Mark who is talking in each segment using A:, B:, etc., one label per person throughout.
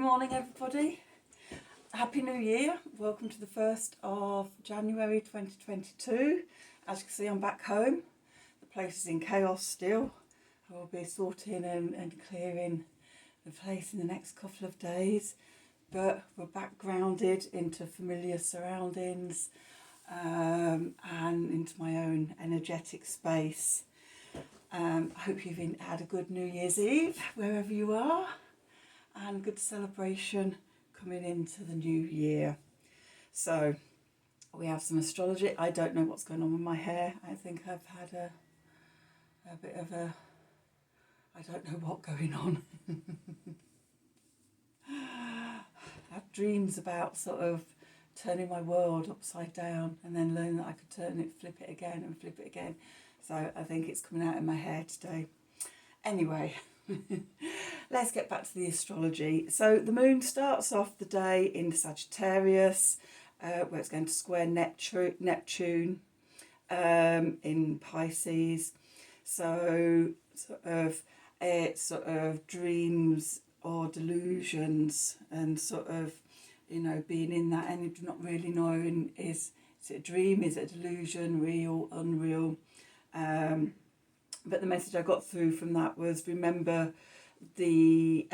A: morning, everybody. Happy New Year. Welcome to the 1st of January 2022. As you can see, I'm back home. The place is in chaos still. I will be sorting and clearing the place in the next couple of days. But we're back grounded into familiar surroundings and into my own energetic space. I hope you've had a good New Year's Eve, wherever you are. And good celebration coming into the new year. So we have some astrology. I don't know what's going on with my hair. I think I've had a bit of a, I don't know what going on. I have dreams about sort of turning my world upside down and then learn that I could turn it, flip it again and flip it again. So I think it's coming out in my hair today. Anyway. Let's get back to the astrology. So the moon starts off the day in Sagittarius, where it's going to square Neptune in Pisces. So it's sort of dreams or delusions and sort of, being in that energy, not really knowing is it a dream, is it a delusion, real, unreal. But the message I got through from that was, remember the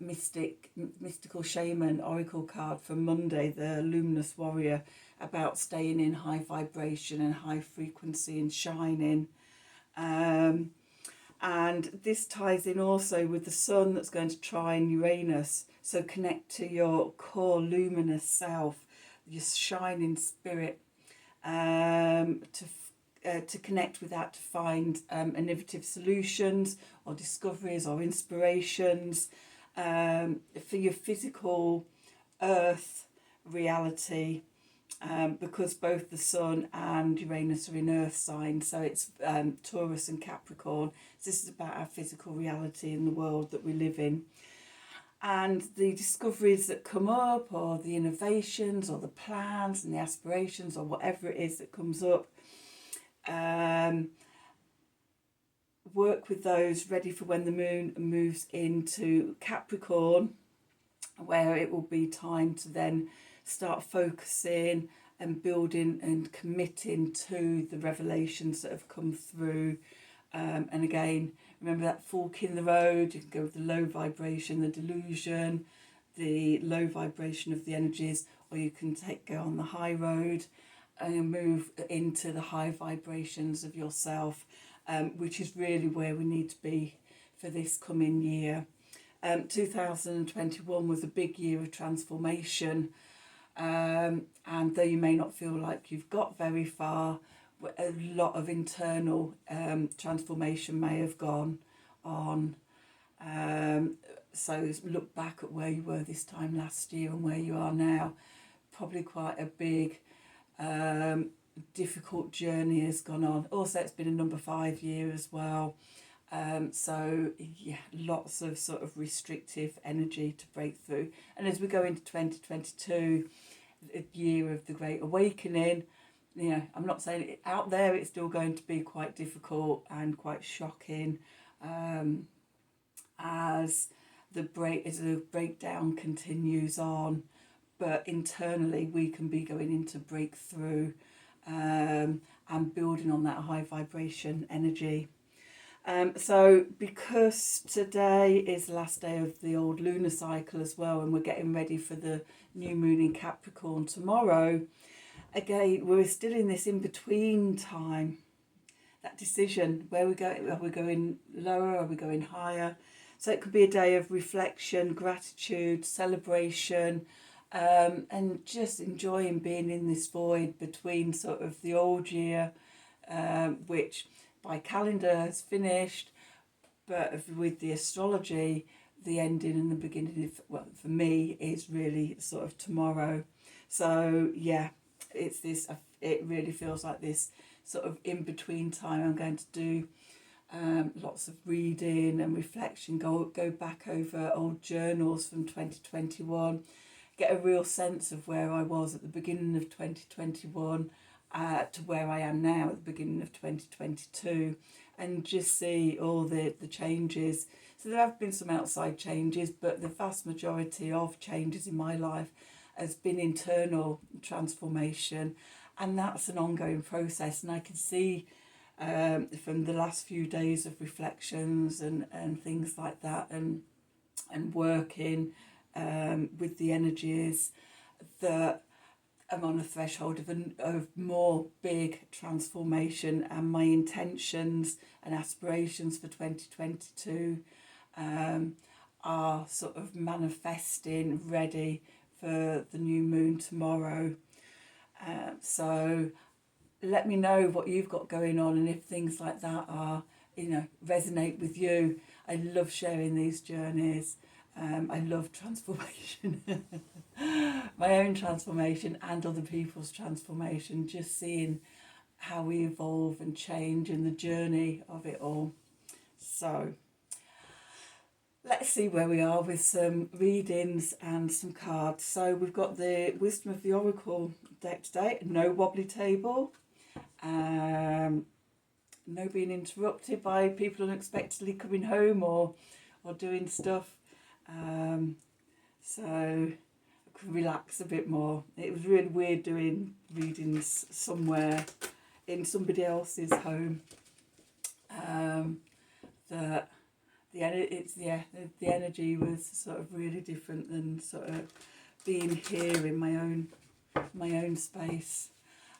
A: mystical shaman oracle card from Monday, the luminous warrior, about staying in high vibration and high frequency and shining. And this ties in also with the sun that's going to trine Uranus. So connect to your core luminous self, your shining spirit, to connect with that, to find innovative solutions or discoveries or inspirations for your physical earth reality, because both the sun and Uranus are in earth signs, so it's Taurus and Capricorn. So this is about our physical reality in the world that we live in. And the discoveries that come up, or the innovations or the plans and the aspirations or whatever it is that comes up, work with those ready for when the moon moves into Capricorn, where it will be time to then start focusing and building and committing to the revelations that have come through. And again, remember that fork in the road. You can go with the low vibration, the delusion, the low vibration of the energies, or you can go on the high road and move into the high vibrations of yourself, which is really where we need to be for this coming year. 2021 was a big year of transformation, and though you may not feel like you've got very far, a lot of internal transformation may have gone on. So look back at where you were this time last year and where you are now. Probably quite a big difficult journey has gone on. Also, it's been a number 5 year as well. So yeah, lots of sort of restrictive energy to break through. And as we go into 2022, a year of the Great Awakening, I'm not saying out there it's still going to be quite difficult and quite shocking, as the breakdown continues on. But internally, we can be going into breakthrough and building on that high vibration energy. So because today is the last day of the old lunar cycle as well, and we're getting ready for the new moon in Capricorn tomorrow, again, we're still in this in-between time, that decision, where we go, are we going lower, are we going higher? So it could be a day of reflection, gratitude, celebration, and just enjoying being in this void between sort of the old year, which by calendar has finished, but with the astrology, the ending and the beginning of, well, for me, is really sort of tomorrow. So yeah, it's this, it really feels like this sort of in-between time. I'm going to do lots of reading and reflection, go back over old journals from 2021, get a real sense of where I was at the beginning of 2021 to where I am now at the beginning of 2022, and just see all the changes. So there have been some outside changes, but the vast majority of changes in my life has been internal transformation, and that's an ongoing process. And I can see from the last few days of reflections and things like that, and working with the energies, that I'm on a threshold of more big transformation, and my intentions and aspirations for 2022 are sort of manifesting, ready for the new moon tomorrow. So let me know what you've got going on, and if things like that are, resonate with you. I love sharing these journeys. I love transformation, my own transformation and other people's transformation, just seeing how we evolve and change in the journey of it all. So let's see where we are with some readings and some cards. So we've got the Wisdom of the Oracle deck today, no wobbly table, no being interrupted by people unexpectedly coming home or doing stuff. So I could relax a bit more. It was really weird doing readings somewhere in somebody else's home. The energy was sort of really different than sort of being here in my own space.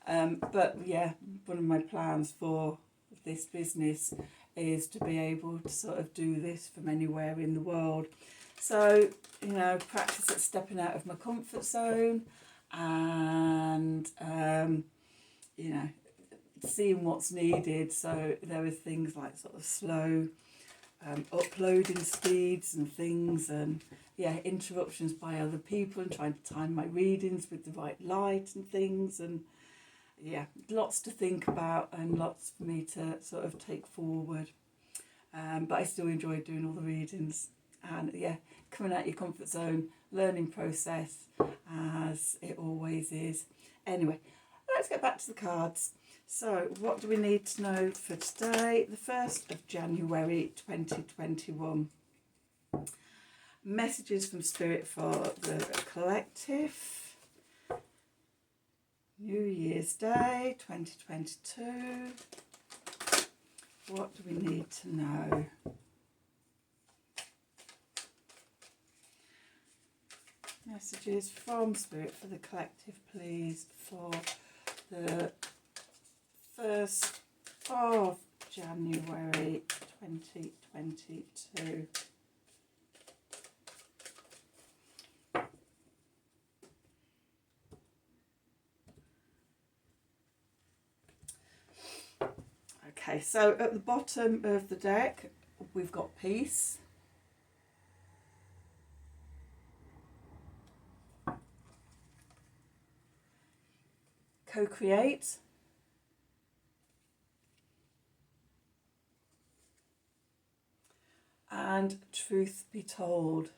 A: But yeah, one of my plans for this business is to be able to sort of do this from anywhere in the world. So, practice at stepping out of my comfort zone, and, seeing what's needed. So there are things like sort of slow uploading speeds and things, and interruptions by other people, and trying to time my readings with the right light and things, and lots to think about and lots for me to sort of take forward. But I still enjoy doing all the readings, and coming out your comfort zone, learning process, as it always is. Anyway, let's get back to the cards. So what do we need to know for today, the 1st of January 2021? Messages from Spirit for the collective. New Year's Day 2022. What do we need to know? Messages from Spirit for the collective, please, for the 1st of January 2022. Okay, so at the bottom of the deck, we've got peace. Co-create. And truth be told.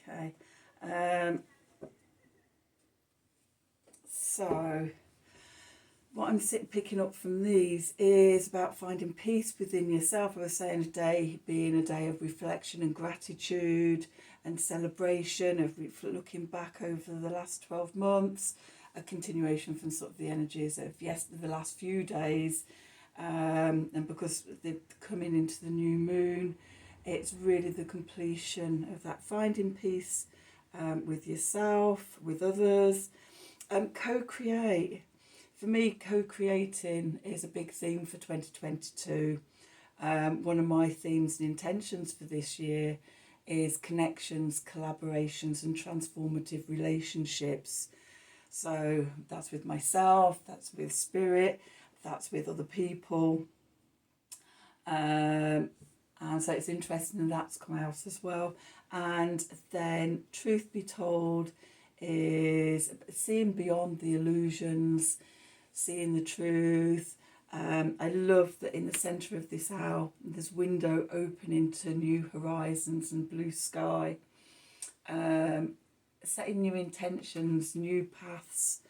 A: Okay. So what I'm picking up from these is about finding peace within yourself. I was saying a day being a day of reflection and gratitude and celebration, of looking back over the last 12 months, a continuation from sort of the energies of the last few days, and because they're coming into the new moon, it's really the completion of that, finding peace with yourself, with others. Co-create. For me, co-creating is a big theme for 2022. One of my themes and intentions for this year is connections, collaborations and transformative relationships. So that's with myself, that's with spirit, that's with other people. And so it's interesting that's come out as well. And then truth be told is seeing beyond the illusions, seeing the truth. I love that in the centre of this owl, there's window opening to new horizons and blue sky. Setting new intentions, new paths,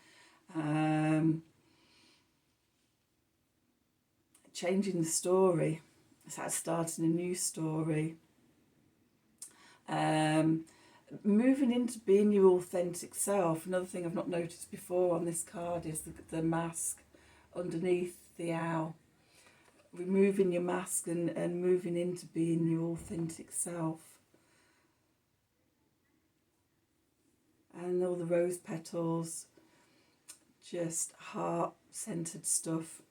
A: Changing the story. It's like starting a new story. Moving into being your authentic self. Another thing I've not noticed before on this card is the mask underneath the owl. Removing your mask and moving into being your authentic self. And all the rose petals, just heart-centered stuff.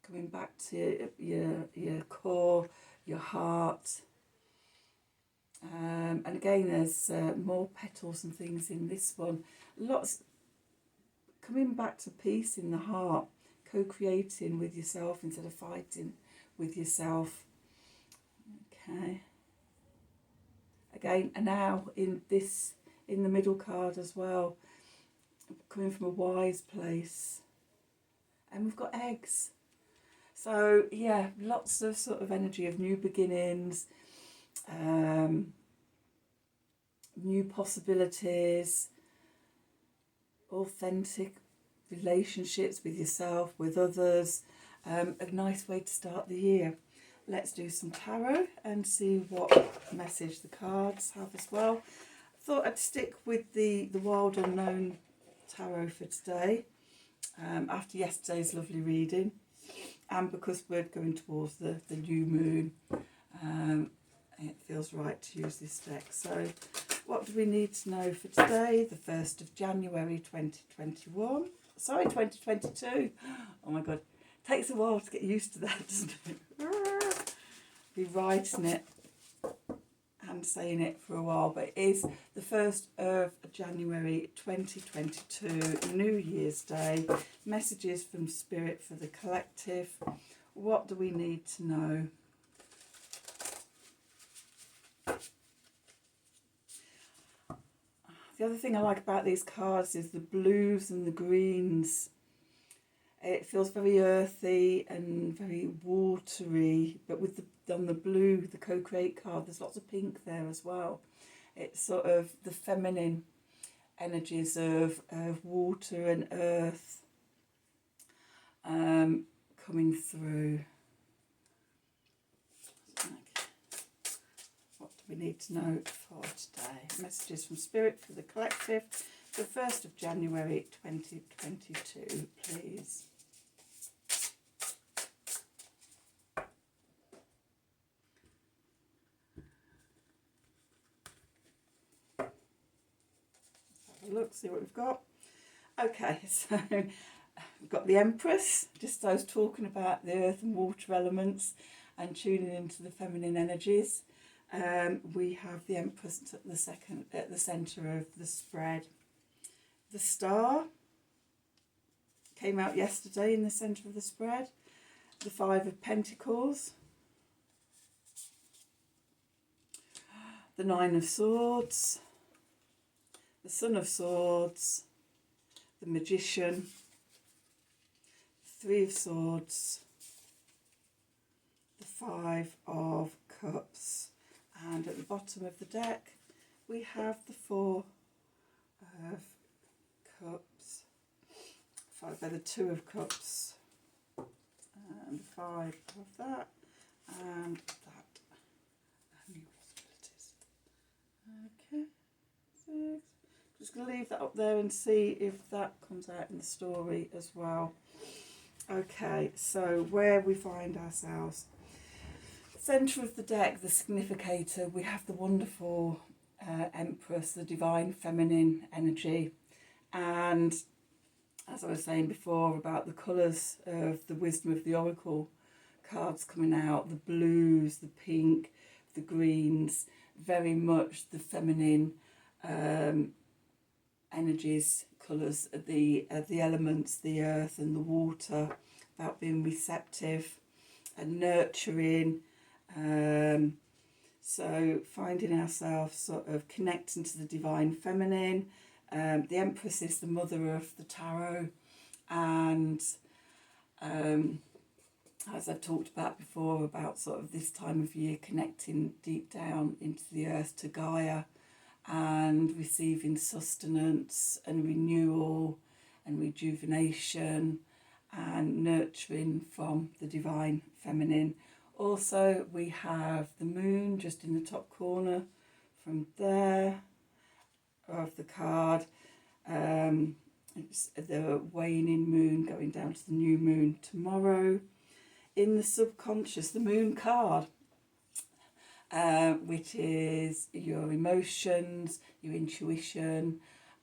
A: Coming back to your core, your heart. And again, there's more petals and things in this one. Lots coming back to peace in the heart, co-creating with yourself instead of fighting with yourself. Okay. Again, an owl in the middle card as well, coming from a wise place. And we've got eggs. So yeah, lots of sort of energy of new beginnings, new possibilities, authentic relationships with yourself, with others. A nice way to start the year. Let's do some tarot and see what message the cards have as well. Thought I'd stick with the Wild Unknown tarot for today, after yesterday's lovely reading, and because we're going towards the new moon, it feels right to use this deck. So what do we need to know for today, the 1st of January 2021? Sorry, 2022. Oh my god, takes a while to get used to that, doesn't it? Be writing it and saying it for a while, but it is the 1st of January 2022, New Year's Day. Messages from Spirit for the collective. What do we need to know? The other thing I like about these cards is the blues and the greens. It feels very earthy and very watery, but with on the blue, the co-create card, there's lots of pink there as well. It's sort of the feminine energies of water and earth coming through. What do we need to know for today? Messages from Spirit for the collective, the 1st of January 2022, please. Look, see what we've got. Okay, so we've got the Empress, just I was talking about the earth and water elements and tuning into the feminine energies. We have the Empress at the centre of the spread. The Star came out yesterday in the centre of the spread. The 5 of Pentacles. The 9 of Swords. The Son of Swords, the Magician, 3 of Swords, the 5 of Cups, and at the bottom of the deck we have the 4 of Cups, followed by the 2 of Cups, and 5 of that, and that. New possibilities. Okay, 6. Just going to leave that up there and see if that comes out in the story as well. Okay, so where we find ourselves. Centre of the deck, the significator, we have the wonderful Empress, the divine feminine energy. And as I was saying before about the colours of the wisdom of the oracle cards coming out, the blues, the pink, the greens, very much the feminine energies, colours, the elements, the earth and the water, about being receptive and nurturing. So finding ourselves sort of connecting to the divine feminine. The Empress is the mother of the tarot, and as I've talked about before, about sort of this time of year connecting deep down into the earth to Gaia, and receiving sustenance and renewal and rejuvenation and nurturing from the divine feminine. Also, we have the moon just in the top corner from there of the card. It's the waning moon going down to the new moon tomorrow. In the subconscious, the moon card, which is your emotions, your intuition,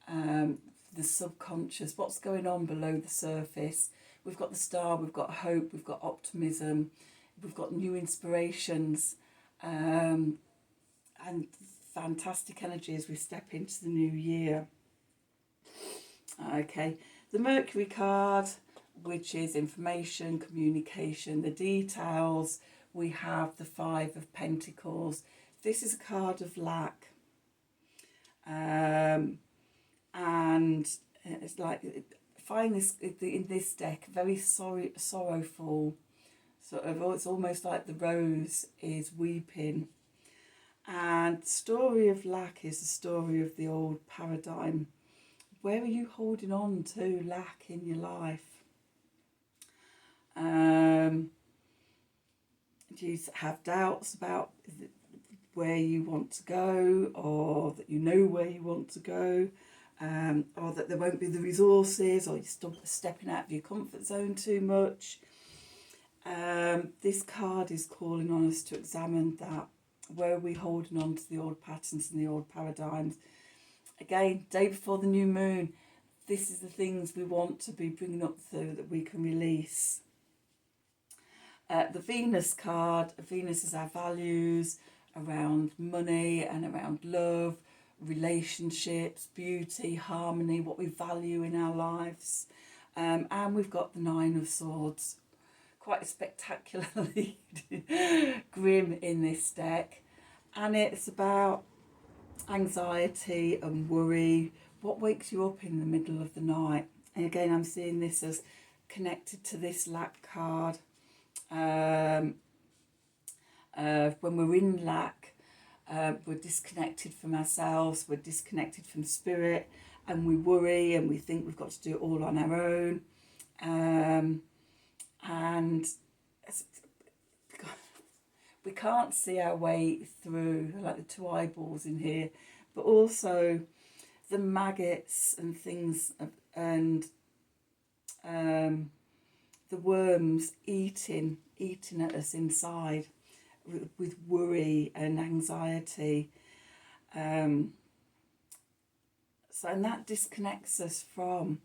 A: the subconscious, what's going on below the surface. We've got the star, we've got hope, we've got optimism, we've got new inspirations, and fantastic energy as we step into the new year. Okay, the Mercury card, which is information, communication, the details. We have the Five of Pentacles. This is a card of lack. And it's like, find this in this deck, very sorrowful, sort of, it's almost like the rose is weeping. And story of lack is the story of the old paradigm. Where are you holding on to lack in your life? Do you have doubts about where you want to go, or that you know where you want to go, or that there won't be the resources, or you're stepping out of your comfort zone too much? This card is calling on us to examine that. Where are we holding on to the old patterns and the old paradigms? Again, day before the new moon, this is the things we want to be bringing up so that we can release. The Venus card, Venus is our values around money and around love, relationships, beauty, harmony, what we value in our lives. And we've got the Nine of Swords, quite spectacularly grim in this deck. And it's about anxiety and worry, what wakes you up in the middle of the night. And again, I'm seeing this as connected to this lack card. When we're in lack, we're disconnected from ourselves, we're disconnected from spirit, and we worry and we think we've got to do it all on our own. And we can't see our way through, like the two eyeballs in here, but also the maggots and things, and the worms eating at us inside with worry and anxiety. And that disconnects us from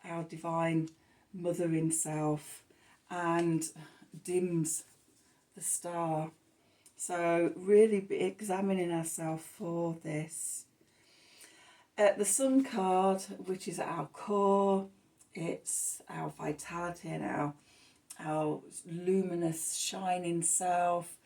A: our divine mothering self and dims the star. So really be examining ourselves for this. The Sun card, which is at our core, it's our vitality and our luminous shining self,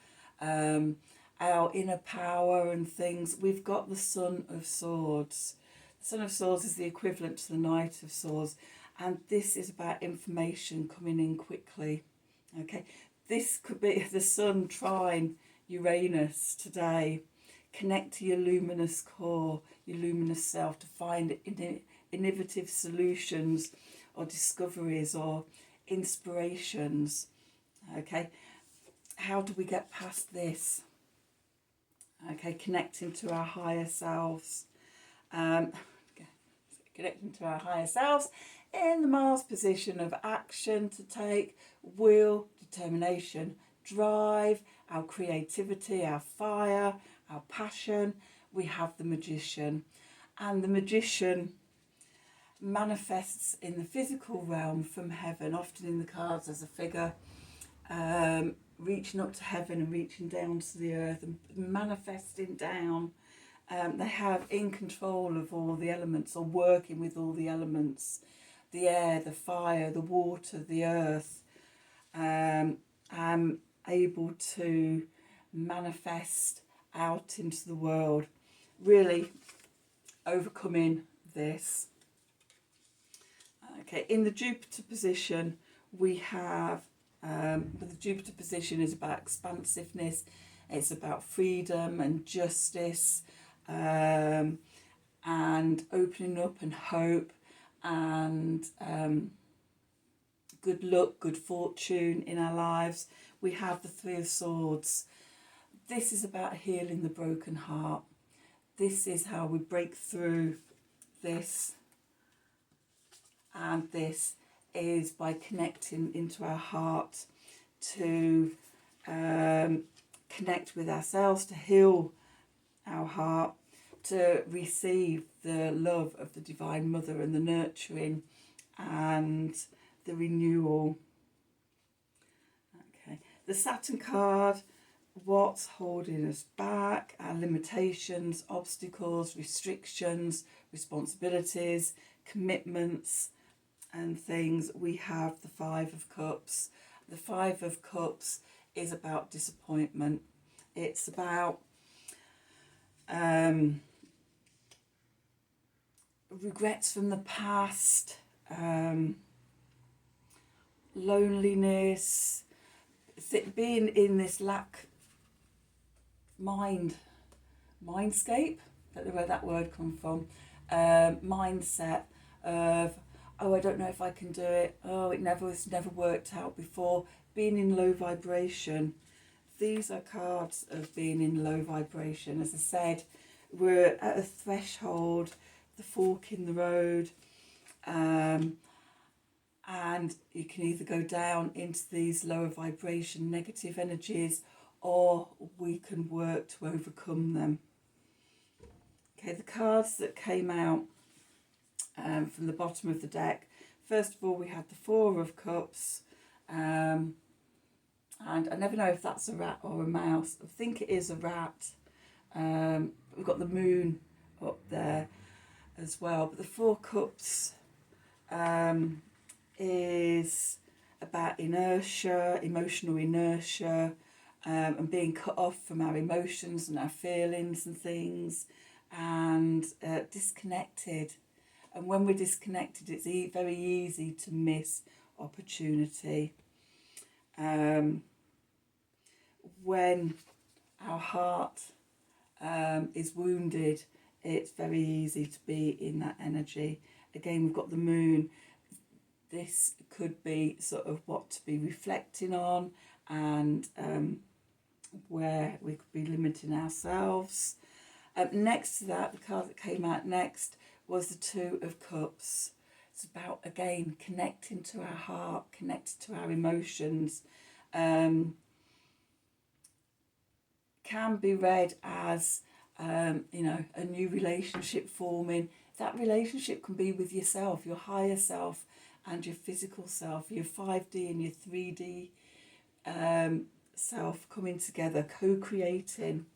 A: our inner power and things. We've got the Sun of Swords. The Sun of Swords is the equivalent to the Knight of Swords, and this is about information coming in quickly. Okay, this could be the Sun trine Uranus today. Connect to your luminous core, your luminous self, to find innovative solutions or discoveries or inspirations. Okay, how do we get past this? Okay, connecting to our higher selves. Connecting to our higher selves in the Mars position of action to take, will, determination, drive, our creativity, our fire, our passion. We have the Magician, and the Magician manifests in the physical realm from heaven, often in the cards as a figure, reaching up to heaven and reaching down to the earth and manifesting down. They have in control of all the elements, or working with all the elements, the air, the fire, the water, the earth. I'm able to manifest out into the world, really overcoming this. Okay, in the Jupiter position, we have, the Jupiter position is about expansiveness, it's about freedom and justice, and opening up and hope, and good luck, good fortune in our lives. We have the Three of Swords. This is about healing the broken heart. This is how we break through this, and this is by connecting into our heart to connect with ourselves, to heal our heart, to receive the love of the Divine Mother and the nurturing and the renewal. Okay, the Saturn card, what's holding us back, our limitations, obstacles, restrictions, responsibilities, commitments and things. We have the Five of Cups. The Five of Cups is about disappointment. It's about regrets from the past, loneliness, being in this lack mindscape, I don't know where that word comes from, mindset of, oh, I don't know if I can do it, oh, it's never worked out before, being in low vibration. These are cards of being in low vibration. As I said, we're at a threshold, the fork in the road, and you can either go down into these lower vibration negative energies, or we can work to overcome them. Okay, the cards that came out from the bottom of the deck. First of all, we had the Four of Cups, and I never know if that's a rat or a mouse. I think it is a rat. We've got the moon up there as well. But the Four Cups is about inertia, emotional inertia, and being cut off from our emotions and our feelings and things, and disconnected. And when we're disconnected, it's very easy to miss opportunity. When our heart is wounded, it's very easy to be in that energy. Again, we've got the moon. This could be sort of what to be reflecting on, and where we could be limiting ourselves. Next to that, the card that came out next was the Two of Cups. It's about, again, connecting to our heart, connected to our emotions. Can be read as, a new relationship forming. That relationship can be with yourself, your higher self, and your physical self, your 5D and your 3D self coming together, co-creating.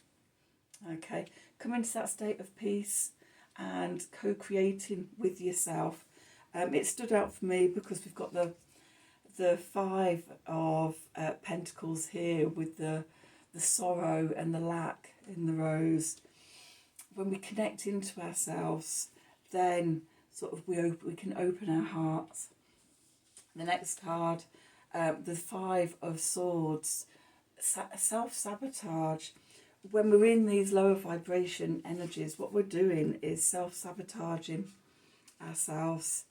A: Okay, come into that state of peace and co-creating with yourself. It stood out for me because we've got the Five of Pentacles here with the sorrow and the lack in the rose. When we connect into ourselves, then sort of we can open our hearts. The next card, the Five of Swords, self-sabotage. When we're in these lower vibration energies, what we're doing is self-sabotaging ourselves.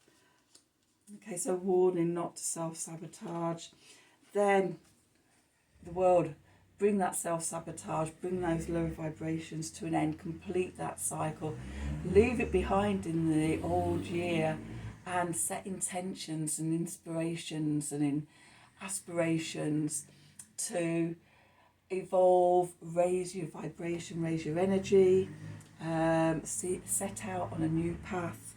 A: Okay, so warning not to self-sabotage. Then the world, bring that self-sabotage, bring those lower vibrations to an end, complete that cycle, leave it behind in the old year, and set intentions and inspirations and in aspirations to evolve, raise your vibration, raise your energy, set out on a new path.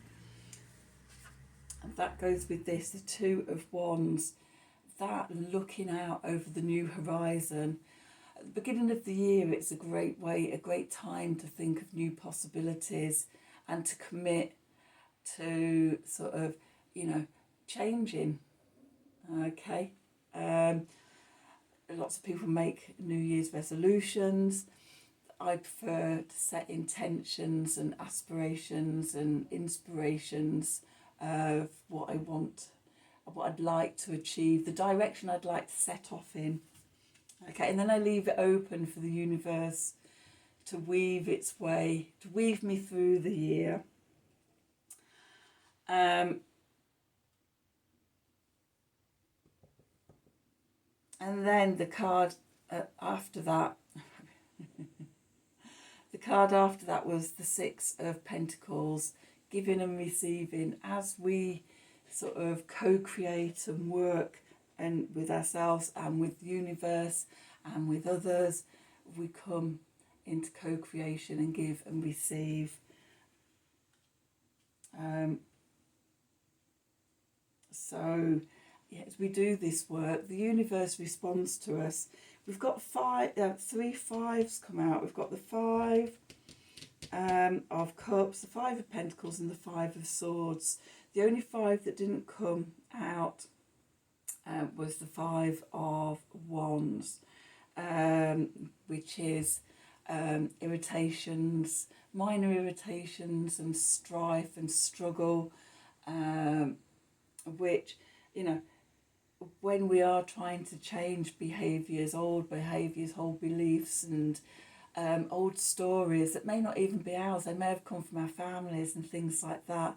A: And that goes with this, the Two of Wands, that looking out over the new horizon. At the beginning of the year, it's a great time to think of new possibilities and to commit to sort of, changing. Okay. Lots of people make New Year's resolutions. I prefer to set intentions and aspirations and inspirations of what I want, what I'd like to achieve, the direction I'd like to set off in. Okay, and then I leave it open for the universe to weave its way, to weave me through the year. And then the card after that, the card after that was the Six of Pentacles, giving and receiving. As we sort of co-create and work and with ourselves and with the universe and with others, we come into co-creation and give and receive. So as we do this work, the universe responds to us. We've got three fives come out. We've got the Five of Cups, the Five of Pentacles, and the Five of Swords. The only five that didn't come out was the Five of Wands, which is irritations, minor irritations and strife and struggle, which, you know, when we are trying to change behaviours, old beliefs and old stories that may not even be ours, they may have come from our families and things like that,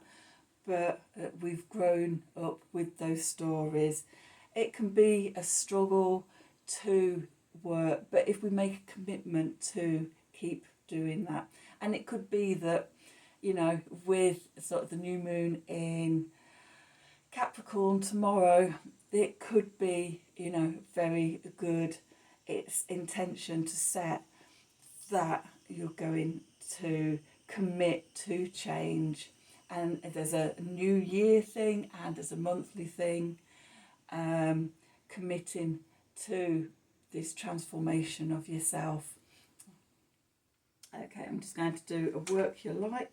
A: but we've grown up with those stories. It can be a struggle to work, but if we make a commitment to keep doing that, and it could be that, you know, with sort of the new moon in Capricorn tomorrow, it could be, you know, very good, its intention to set that you're going to commit to change. And there's a new year thing and there's a monthly thing, committing to this transformation of yourself. Okay, I'm just going to do a work your like.